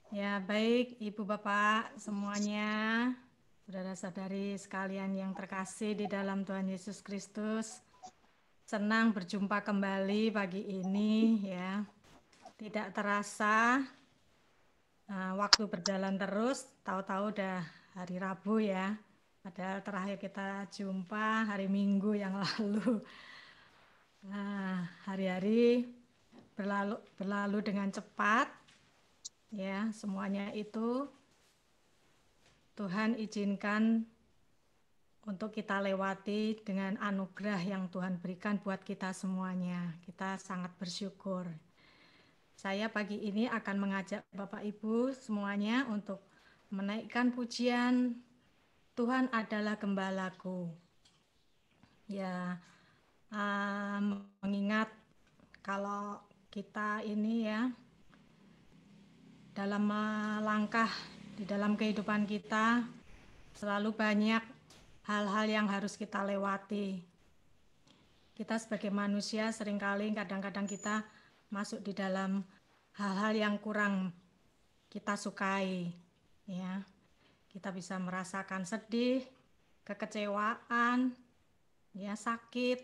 Ya, baik Ibu Bapak semuanya, saudara-saudari sekalian yang terkasih di dalam Tuhan Yesus Kristus. Senang berjumpa kembali pagi ini ya. Tidak terasa waktu berjalan terus, tahu-tahu udah hari Rabu ya. Padahal terakhir kita jumpa hari Minggu yang lalu. Nah, hari-hari berlalu dengan cepat ya, semuanya itu Tuhan izinkan untuk kita lewati dengan anugerah yang Tuhan berikan buat kita semuanya. Kita sangat bersyukur. Saya pagi ini akan mengajak Bapak Ibu semuanya untuk menaikkan pujian Tuhan adalah gembalaku. Ya, mengingat kalau kita ini ya dalam melangkah di dalam kehidupan kita selalu banyak hal-hal yang harus kita lewati. Kita sebagai manusia seringkali kadang-kadang kita masuk di dalam hal-hal yang kurang kita sukai, ya. Kita bisa merasakan sedih, kekecewaan, ya, sakit,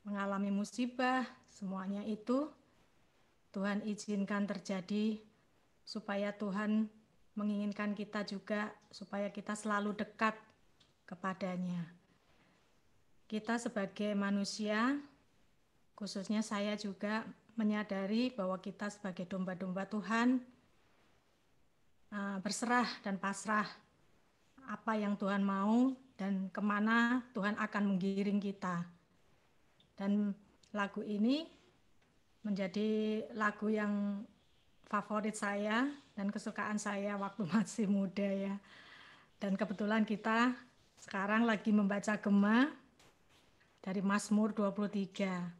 mengalami musibah, semuanya itu Tuhan izinkan terjadi supaya Tuhan menginginkan kita juga supaya kita selalu dekat kepadanya. Kita sebagai manusia, khususnya saya juga menyadari bahwa kita sebagai domba-domba Tuhan berserah dan pasrah apa yang Tuhan mau dan kemana Tuhan akan menggiring kita. Dan lagu ini menjadi lagu yang favorit saya dan kesukaan saya waktu masih muda ya. Dan kebetulan kita sekarang lagi membaca Gema dari Mazmur 23.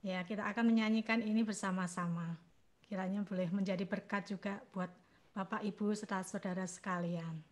Ya, kita akan menyanyikan ini bersama-sama. Kiranya boleh menjadi berkat juga buat Bapak, Ibu, serta saudara sekalian.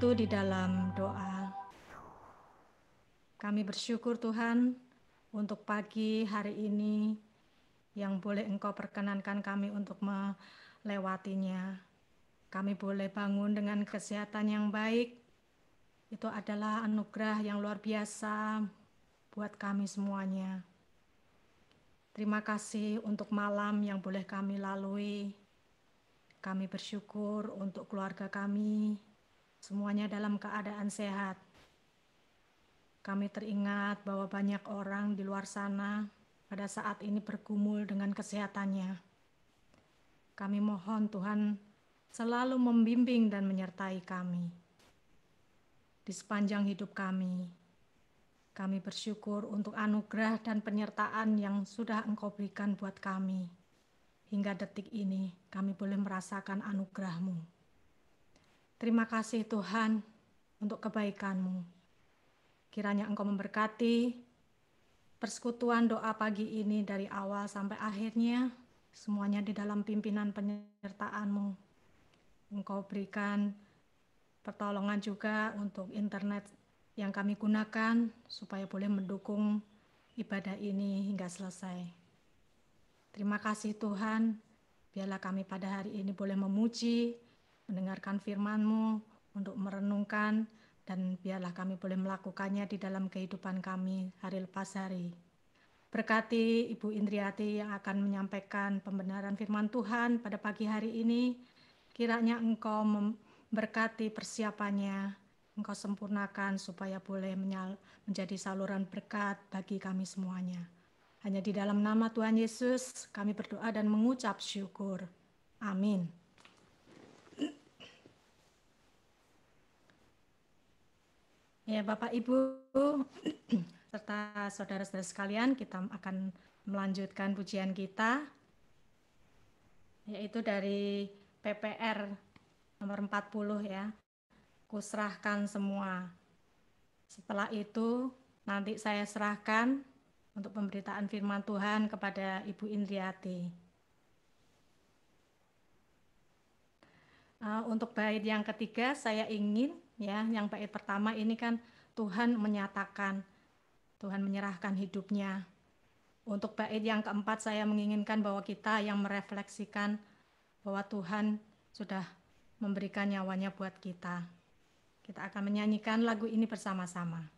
bersatu di dalam doa. Kami bersyukur Tuhan untuk pagi hari ini yang boleh Engkau perkenankan kami untuk melewatinya. Kami boleh bangun dengan kesehatan yang baik. Itu adalah anugerah yang luar biasa buat kami semuanya. Terima kasih untuk malam yang boleh kami lalui. Kami bersyukur untuk keluarga kami, semuanya dalam keadaan sehat. Kami teringat bahwa banyak orang di luar sana pada saat ini bergumul dengan kesehatannya. Kami mohon Tuhan selalu membimbing dan menyertai kami di sepanjang hidup kami. Kami bersyukur untuk anugerah dan penyertaan yang sudah Engkau berikan buat kami. Hingga detik ini kami boleh merasakan anugerah-Mu. Terima kasih Tuhan untuk kebaikan-Mu. Kiranya Engkau memberkati persekutuan doa pagi ini dari awal sampai akhirnya, semuanya di dalam pimpinan penyertaan-Mu. Engkau berikan pertolongan juga untuk internet yang kami gunakan supaya boleh mendukung ibadah ini hingga selesai. Terima kasih Tuhan, biarlah kami pada hari ini boleh memuji, mendengarkan firman-Mu untuk merenungkan, dan biarlah kami boleh melakukannya di dalam kehidupan kami hari lepas hari. Berkati Ibu Indriati yang akan menyampaikan pembenaran firman Tuhan pada pagi hari ini. Kiranya Engkau memberkati persiapannya, Engkau sempurnakan supaya boleh menjadi saluran berkat bagi kami semuanya. Hanya di dalam nama Tuhan Yesus kami berdoa dan mengucap syukur. Amin. Ya, Bapak Ibu serta saudara-saudara sekalian, kita akan melanjutkan pujian kita, yaitu dari PPR nomor 40 ya, Kuserahkan Semua. Setelah itu nanti saya serahkan untuk pemberitaan firman Tuhan kepada Ibu Indriati. Untuk bait yang ketiga saya ingin ya, yang bait pertama ini kan Tuhan menyatakan, Tuhan menyerahkan hidupnya. Untuk bait yang keempat saya menginginkan bahwa kita yang merefleksikan bahwa Tuhan sudah memberikan nyawanya buat kita. Kita akan menyanyikan lagu ini bersama-sama.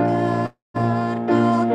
Agar kau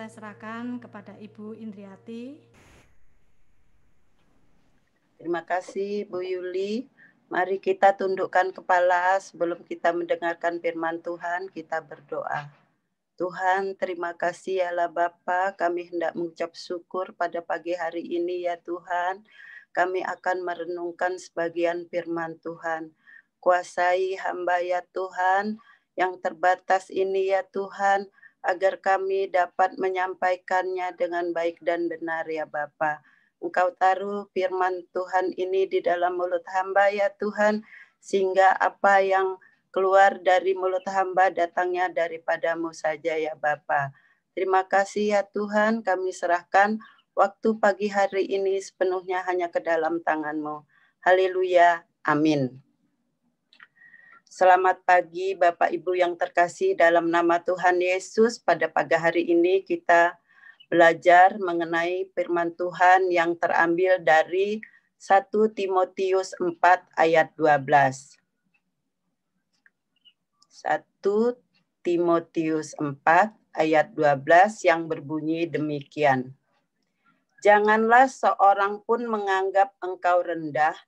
saya serahkan kepada Ibu Indriati. Terima kasih Bu Yuli. Mari kita tundukkan kepala sebelum kita mendengarkan firman Tuhan, kita berdoa. Tuhan, terima kasih ya Allah Bapa, kami hendak mengucap syukur pada pagi hari ini ya Tuhan. Kami akan merenungkan sebagian firman Tuhan. Kuasai hamba ya Tuhan, yang terbatas ini ya Tuhan, agar kami dapat menyampaikannya dengan baik dan benar ya Bapa. Engkau taruh firman Tuhan ini di dalam mulut hamba ya Tuhan, sehingga apa yang keluar dari mulut hamba datangnya daripadamu saja ya Bapa. Terima kasih ya Tuhan, kami serahkan waktu pagi hari ini sepenuhnya hanya ke dalam tangan-Mu. Haleluya, amin. Selamat pagi Bapak Ibu yang terkasih, dalam nama Tuhan Yesus. Pada pagi hari ini kita belajar mengenai firman Tuhan yang terambil dari 1 Timotius 4 ayat 12. 1 Timotius 4 ayat 12 yang berbunyi demikian. Janganlah seorang pun menganggap engkau rendah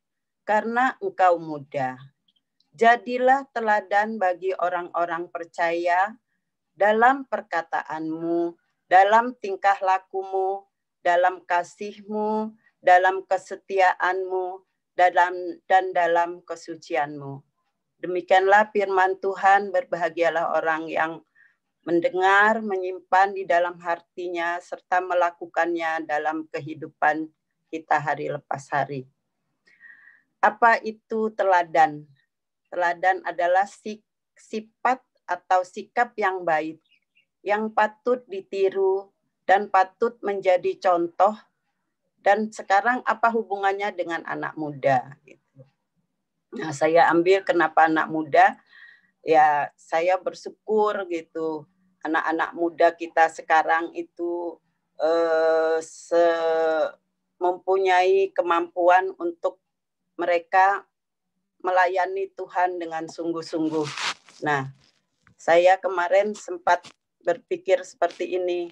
karena engkau muda. Jadilah teladan bagi orang-orang percaya dalam perkataanmu, dalam tingkah lakumu, dalam kasihmu, dalam kesetiaanmu, dan dalam kesucianmu. Demikianlah firman Tuhan, berbahagialah orang yang mendengar, menyimpan di dalam hatinya, serta melakukannya dalam kehidupan kita hari lepas hari. Apa itu teladan? Teladan adalah sifat atau sikap yang baik, yang patut ditiru dan patut menjadi contoh. Dan sekarang apa hubungannya dengan anak muda? Nah, saya ambil kenapa anak muda, ya saya bersyukur gitu. Anak-anak muda kita sekarang itu mempunyai kemampuan untuk mereka melayani Tuhan dengan sungguh-sungguh. Nah, saya kemarin sempat berpikir seperti ini.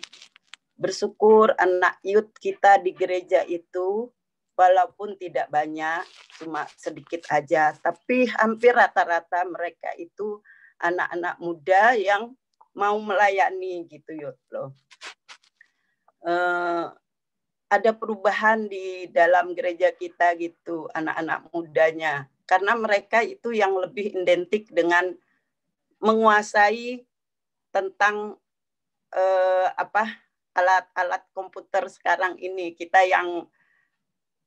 Bersyukur anak youth kita di gereja itu walaupun tidak banyak, cuma sedikit aja, tapi hampir rata-rata mereka itu anak-anak muda yang mau melayani gitu loh. Ada perubahan di dalam gereja kita gitu, anak-anak mudanya, karena mereka itu yang lebih identik dengan menguasai tentang alat-alat komputer sekarang ini. Kita yang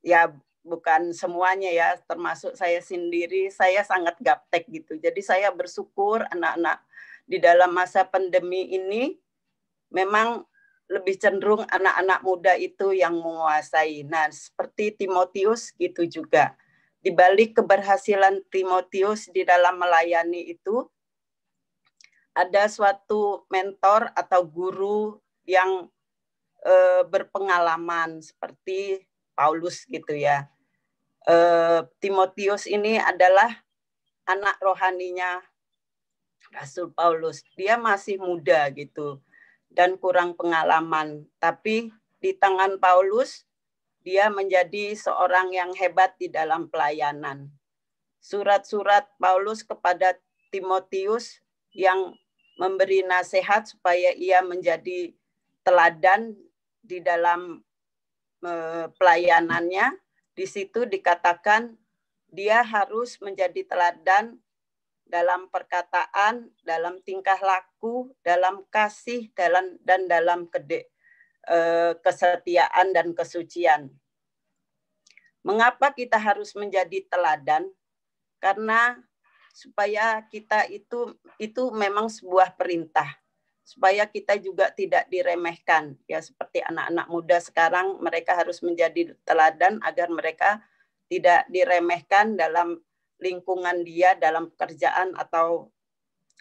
ya bukan semuanya ya, termasuk saya sendiri, saya sangat gaptek gitu. Jadi saya bersyukur anak-anak di dalam masa pandemi ini memang lebih cenderung anak-anak muda itu yang menguasai. Nah, seperti Timotius gitu juga. Di balik keberhasilan Timotius di dalam melayani itu, ada suatu mentor atau guru yang berpengalaman seperti Paulus gitu ya. Timotius ini adalah anak rohaninya Rasul Paulus. Dia masih muda gitu dan kurang pengalaman. Tapi di tangan Paulus, dia menjadi seorang yang hebat di dalam pelayanan. Surat-surat Paulus kepada Timotius yang memberi nasihat supaya ia menjadi teladan di dalam pelayanannya, di situ dikatakan dia harus menjadi teladan dalam perkataan, dalam tingkah laku, dalam kasih, dan dalam kesetiaan dan kesucian. Mengapa kita harus menjadi teladan? Karena supaya kita itu memang sebuah perintah. Supaya kita juga tidak diremehkan. Ya, seperti anak-anak muda sekarang, mereka harus menjadi teladan agar mereka tidak diremehkan dalam lingkungan dia, dalam pekerjaan atau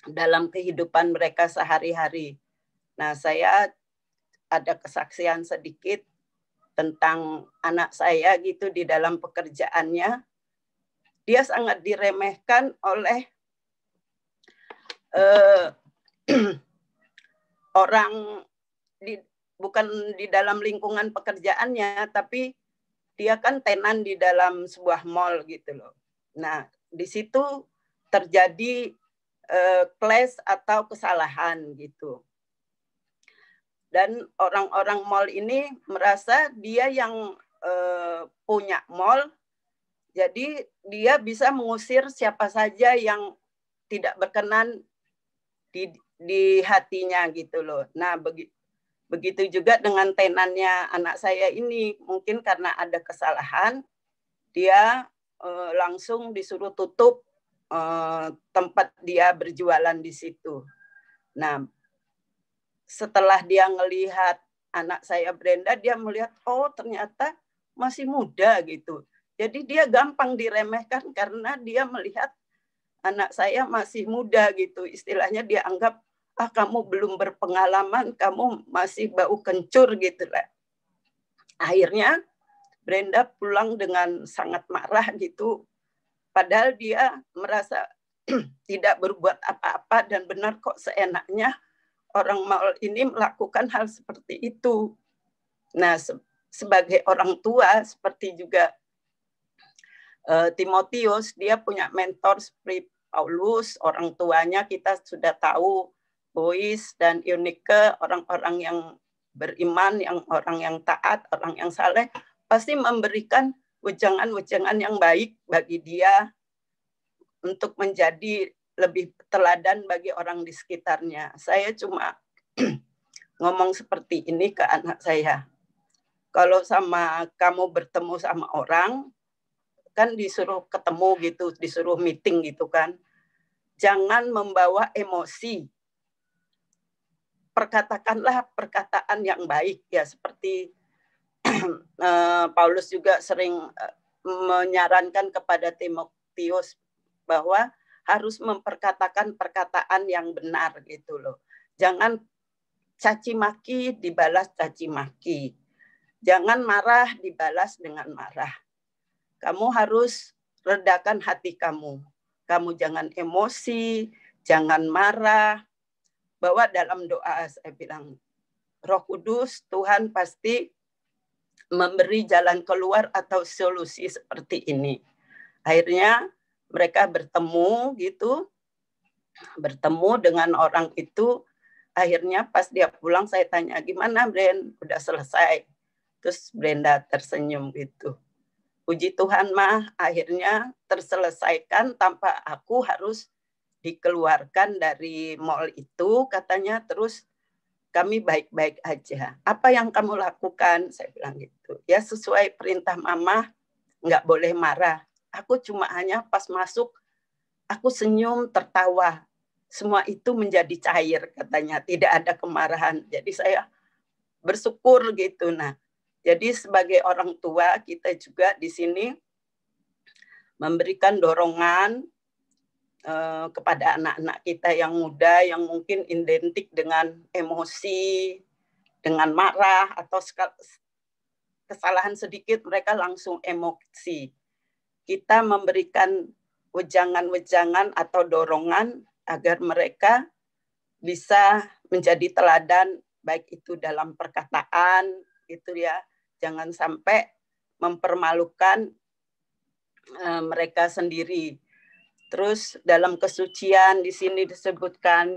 dalam kehidupan mereka sehari-hari. Nah, saya ada kesaksian sedikit tentang anak saya gitu di dalam pekerjaannya. Dia sangat diremehkan oleh orang bukan di dalam lingkungan pekerjaannya, tapi dia kan tenan di dalam sebuah mall gitu loh. Nah, di situ terjadi clash atau kesalahan gitu. Dan orang-orang mall ini merasa dia yang punya mall, jadi dia bisa mengusir siapa saja yang tidak berkenan di hatinya gitu loh. Nah, begitu juga dengan tenannya anak saya ini, mungkin karena ada kesalahan, dia langsung disuruh tutup tempat dia berjualan di situ. Nah, setelah dia ngelihat anak saya Brenda, dia melihat, oh ternyata masih muda gitu. Jadi dia gampang diremehkan karena dia melihat anak saya masih muda gitu. Istilahnya dia anggap, kamu belum berpengalaman, kamu masih bau kencur gitu lah. Akhirnya Brenda pulang dengan sangat marah gitu. Padahal dia merasa tidak berbuat apa-apa dan benar kok seenaknya orang mall ini melakukan hal seperti itu. Nah, sebagai orang tua seperti juga Timotius, dia punya mentor seperti Paulus, orang tuanya kita sudah tahu, Bois dan Eunike, orang-orang yang beriman, orang yang taat, orang yang saleh, pasti memberikan wejangan-wejangan yang baik bagi dia untuk menjadi lebih teladan bagi orang di sekitarnya. Saya cuma ngomong seperti ini ke anak saya. Kalau sama kamu bertemu sama orang, kan disuruh ketemu gitu, disuruh meeting gitu kan. Jangan membawa emosi. Perkatakanlah perkataan yang baik ya, seperti Paulus juga sering menyarankan kepada Timotius bahwa harus memperkatakan perkataan yang benar gitu loh. Jangan caci maki dibalas caci maki. Jangan marah dibalas dengan marah. Kamu harus redakan hati kamu. Kamu jangan emosi, jangan marah. Bahwa dalam doa saya bilang, Roh Kudus, Tuhan pasti memberi jalan keluar atau solusi seperti ini. Akhirnya mereka bertemu gitu, bertemu dengan orang itu. Akhirnya pas dia pulang saya tanya, gimana Brenda? Udah selesai. Terus Brenda tersenyum gitu. Puji Tuhan mah akhirnya terselesaikan tanpa aku harus dikeluarkan dari mall itu, katanya. Terus kami baik-baik aja. Apa yang kamu lakukan? Saya bilang gitu. Ya sesuai perintah mama, nggak boleh marah. Aku cuma hanya pas masuk, aku senyum, tertawa. Semua itu menjadi cair, katanya. Tidak ada kemarahan. Jadi saya bersyukur gitu. Nah, jadi sebagai orang tua, kita juga di sini memberikan dorongan kepada anak-anak kita yang muda, yang mungkin identik dengan emosi, dengan marah, atau kesalahan sedikit mereka langsung emosi. Kita memberikan wejangan-wejangan atau dorongan agar mereka bisa menjadi teladan, baik itu dalam perkataan, gitu ya. Jangan sampai mempermalukan mereka sendiri. Terus dalam kesucian di sini disebutkan,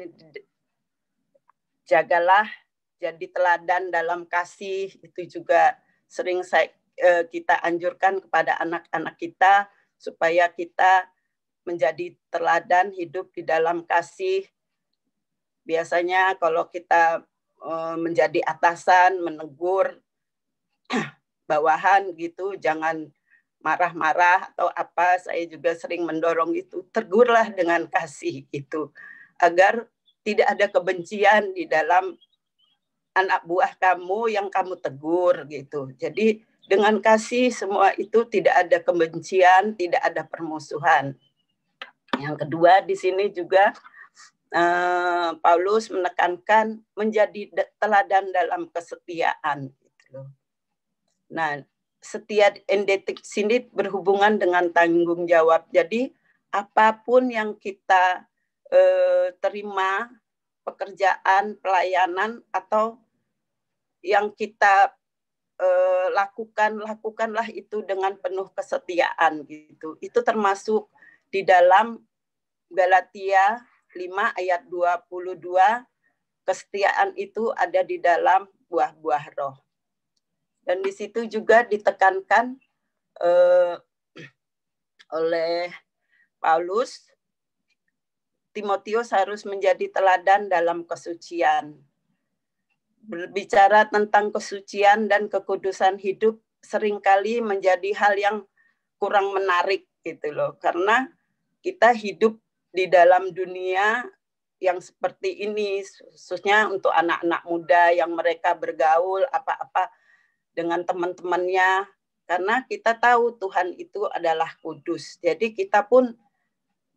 jagalah jadi teladan dalam kasih. Itu juga sering kita anjurkan kepada anak-anak kita supaya kita menjadi teladan hidup di dalam kasih. Biasanya kalau kita menjadi atasan, menegur bawahan gitu, jangan marah-marah atau apa. Saya juga sering mendorong itu, tegurlah dengan kasih itu, agar tidak ada kebencian di dalam anak buah kamu yang kamu tegur gitu. Jadi dengan kasih semua itu tidak ada kebencian, tidak ada permusuhan. Yang kedua di sini juga Paulus menekankan menjadi teladan dalam kesetiaan gitu. Nah, setia endetik sini berhubungan dengan tanggung jawab. Jadi apapun yang kita terima, pekerjaan, pelayanan, atau yang kita lakukanlah itu dengan penuh kesetiaan gitu. Itu termasuk di dalam Galatia 5 ayat 22, kesetiaan itu ada di dalam buah-buah roh. Dan di situ juga ditekankan oleh Paulus, Timotius harus menjadi teladan dalam kesucian. Berbicara tentang kesucian dan kekudusan hidup seringkali menjadi hal yang kurang menarik gitu loh. Karena kita hidup di dalam dunia yang seperti ini, khususnya untuk anak-anak muda yang mereka bergaul apa-apa dengan teman-temannya. Karena kita tahu Tuhan itu adalah kudus. Jadi kita pun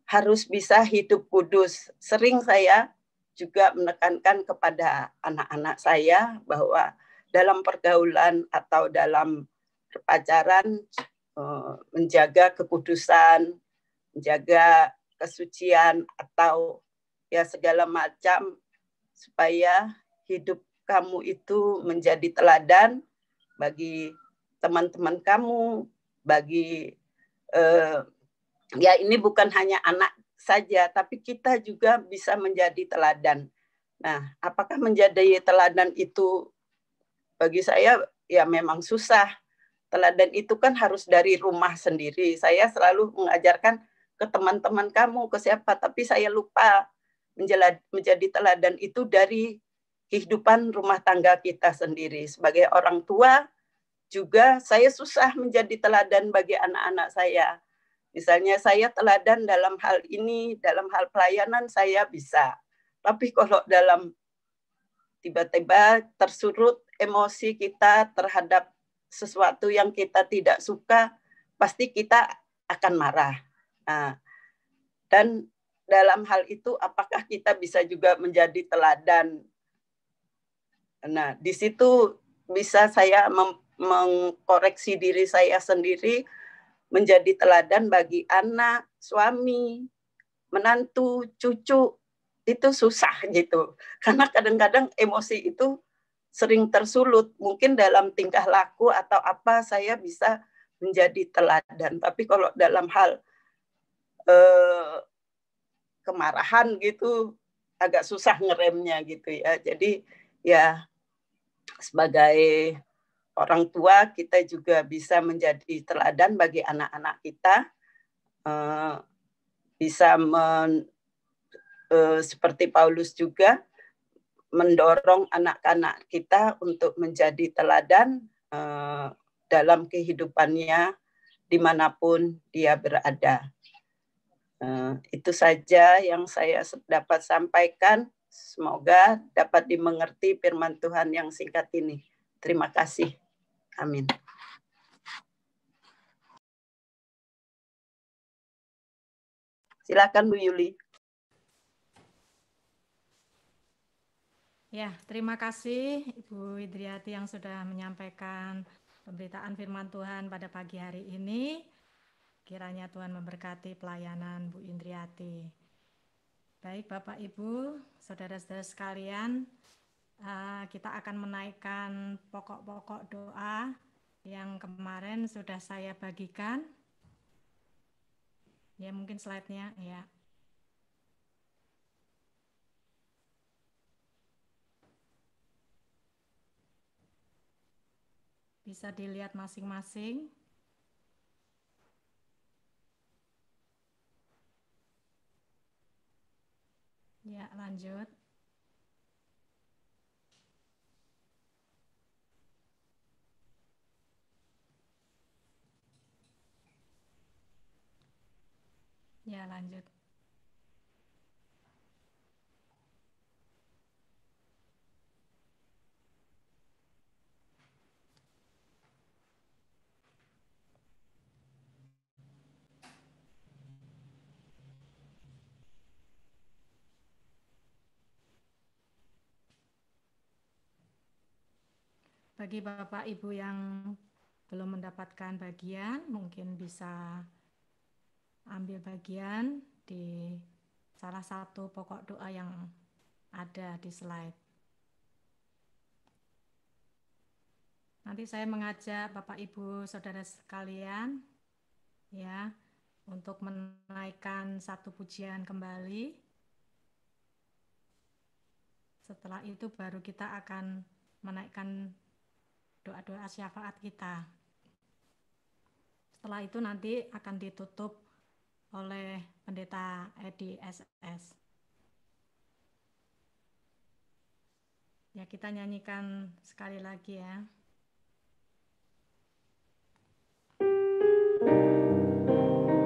harus bisa hidup kudus. Sering saya juga menekankan kepada anak-anak saya bahwa dalam pergaulan atau dalam berpacaran menjaga kekudusan, menjaga kesucian atau ya segala macam supaya hidup kamu itu menjadi teladan bagi teman-teman kamu, bagi ya ini bukan hanya anak saja, tapi kita juga bisa menjadi teladan. Nah, apakah menjadi teladan itu bagi saya ya memang susah. Teladan itu kan harus dari rumah sendiri. Saya selalu mengajarkan ke teman-teman kamu, ke siapa, tapi saya lupa menjadi teladan itu dari kehidupan rumah tangga kita sendiri. Sebagai orang tua juga saya susah menjadi teladan bagi anak-anak saya. Misalnya saya teladan dalam hal ini, dalam hal pelayanan saya bisa. Tapi kalau dalam tiba-tiba tersurut emosi kita terhadap sesuatu yang kita tidak suka, pasti kita akan marah. Nah, dan dalam hal itu apakah kita bisa juga menjadi teladan? Nah, di situ bisa saya mengkoreksi diri saya sendiri, menjadi teladan bagi anak, suami, menantu, cucu, itu susah gitu. Karena kadang-kadang emosi itu sering tersulut. Mungkin dalam tingkah laku atau apa saya bisa menjadi teladan. Tapi kalau dalam hal kemarahan gitu, agak susah ngeremnya gitu ya. Jadi ya sebagai orang tua kita juga bisa menjadi teladan bagi anak-anak kita, bisa seperti Paulus juga mendorong anak-anak kita untuk menjadi teladan dalam kehidupannya dimanapun dia berada. Itu saja yang saya dapat sampaikan. Semoga dapat dimengerti firman Tuhan yang singkat ini. Terima kasih. Amin. Silakan Bu Yuli. Ya, terima kasih Ibu Indriati yang sudah menyampaikan pemberitaan firman Tuhan pada pagi hari ini. Kiranya Tuhan memberkati pelayanan Bu Indriati. Baik Bapak Ibu, saudara-saudara sekalian, kita akan menaikkan pokok-pokok doa yang kemarin sudah saya bagikan. Ya, mungkin slide-nya ya. Bisa dilihat masing-masing. Ya, lanjut. Ya, lanjut. Bagi Bapak Ibu yang belum mendapatkan bagian, mungkin bisa ambil bagian di salah satu pokok doa yang ada di slide. Nanti saya mengajak Bapak Ibu Saudara sekalian ya untuk menaikkan satu pujian kembali. Setelah itu baru kita akan menaikkan doa-doa syafaat kita. Setelah itu nanti akan ditutup oleh Pendeta Edi SS. Ya, kita nyanyikan sekali lagi ya.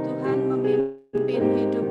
Tuhan memimpin hidupku.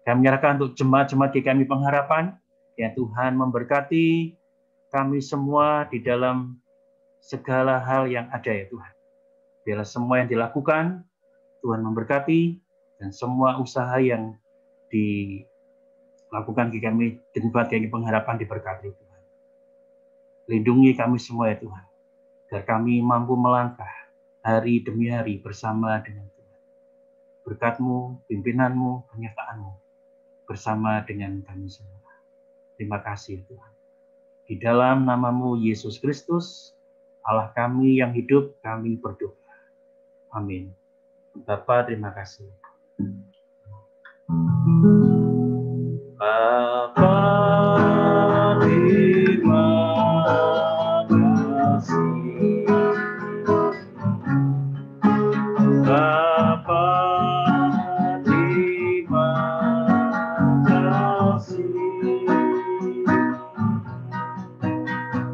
Kami menyerahkan untuk jemaat-jemaat GKMI Pengharapan, ya Tuhan memberkati kami semua di dalam segala hal yang ada ya Tuhan. Biarlah semua yang dilakukan, Tuhan memberkati, dan semua usaha yang dilakukan GKMI, jemaat GKMI Pengharapan diberkati Tuhan. Lindungi kami semua ya Tuhan, agar kami mampu melangkah hari demi hari bersama dengan Tuhan. Berkat-Mu, pimpinan-Mu, penyertaan-Mu bersama dengan kami semua. Terima kasih Tuhan. Di dalam nama-Mu Yesus Kristus, Allah kami yang hidup, kami berdoa. Amin. Bapa, terima kasih. Bapa, terima kasih. Bapa, terima kasih.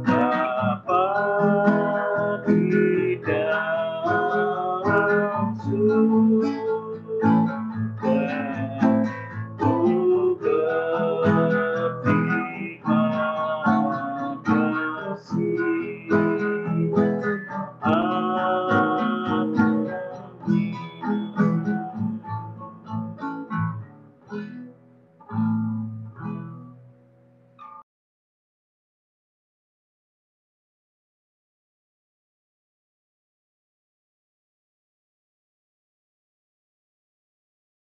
Bapa, di dalam surga.